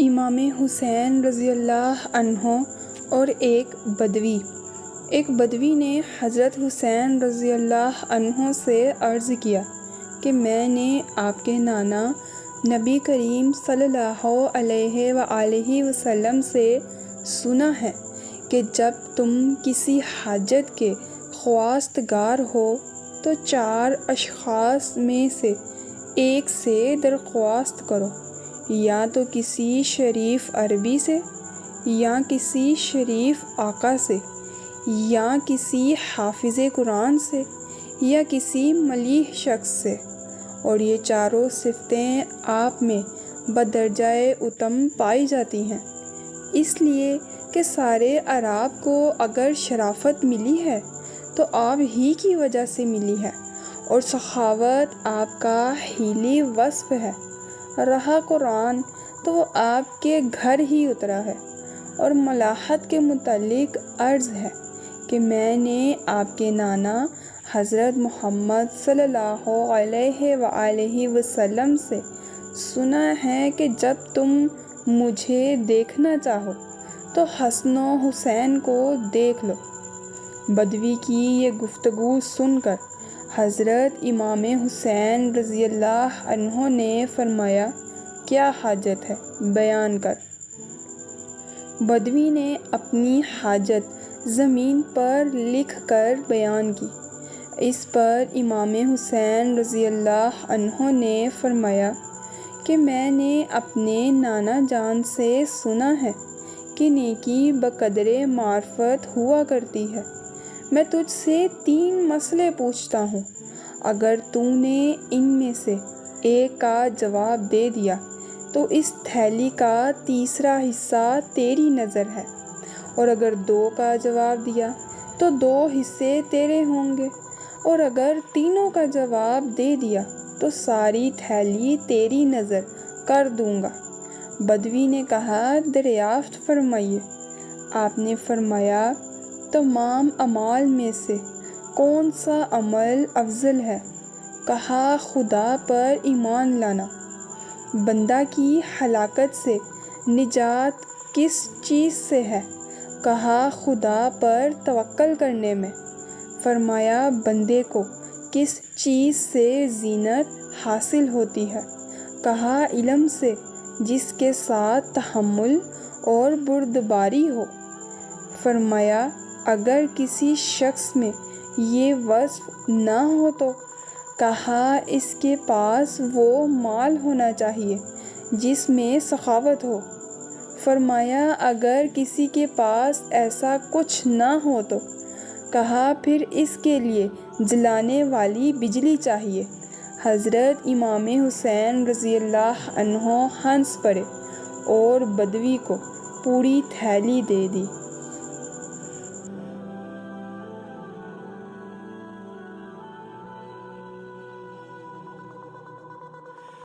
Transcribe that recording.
امام حسین رضی اللہ عنہ اور ایک بدوی نے حضرت حسین رضی اللہ عنہ سے عرض کیا کہ میں نے آپ کے نانا نبی کریم صلی اللہ علیہ وآلہ وسلم سے سنا ہے کہ جب تم کسی حاجت کے خواستگار ہو تو 4 اشخاص میں سے ایک سے درخواست کرو، یا تو کسی شریف عربی سے، یا کسی شریف آقا سے، یا کسی حافظ قرآن سے، یا کسی ملیح شخص سے، اور یہ چاروں صفتیں آپ میں بدرجہ اتم پائی جاتی ہیں، اس لیے کہ سارے اعراب کو اگر شرافت ملی ہے تو آپ ہی کی وجہ سے ملی ہے، اور سخاوت آپ کا حیلی وصف ہے۔ رہا قرآن تو وہ آپ کے گھر ہی اترا ہے۔ اور ملاحت کے متعلق عرض ہے کہ میں نے آپ کے نانا حضرت محمد صلی اللہ علیہ وآلہ وسلم سے سنا ہے کہ جب تم مجھے دیکھنا چاہو تو حسن و حسین کو دیکھ لو۔ بدوی کی یہ گفتگو سن کر حضرت امام حسین رضی اللہ عنہ نے فرمایا، کیا حاجت ہے، بیان کر۔ بدوی نے اپنی حاجت زمین پر لکھ کر بیان کی۔ اس پر امام حسین رضی اللہ عنہ نے فرمایا کہ میں نے اپنے نانا جان سے سنا ہے کہ نیکی بقدر معرفت ہوا کرتی ہے۔ میں تجھ سے 3 مسئلے پوچھتا ہوں، اگر تو نے ان میں سے ایک کا جواب دے دیا تو اس تھیلی کا تیسرا حصہ تیری نظر ہے، اور اگر 2 کا جواب دیا تو 2 حصے تیرے ہوں گے، اور اگر تینوں کا جواب دے دیا تو ساری تھیلی تیری نظر کر دوں گا۔ بدوی نے کہا، دریافت فرمائیے۔ آپ نے فرمایا، تمام اعمال میں سے کون سا عمل افضل ہے؟ کہا، خدا پر ایمان لانا۔ بندہ کی ہلاکت سے نجات کس چیز سے ہے؟ کہا، خدا پر توکل کرنے میں۔ فرمایا، بندے کو کس چیز سے زینت حاصل ہوتی ہے؟ کہا، علم سے جس کے ساتھ تحمل اور بردباری ہو۔ فرمایا، اگر کسی شخص میں یہ وصف نہ ہو تو؟ کہا، اس کے پاس وہ مال ہونا چاہیے جس میں سخاوت ہو۔ فرمایا، اگر کسی کے پاس ایسا کچھ نہ ہو تو؟ کہا، پھر اس کے لیے جلانے والی بجلی چاہیے۔ حضرت امام حسین رضی اللہ عنہ ہنس پڑے اور بدوی کو پوری تھیلی دے دی۔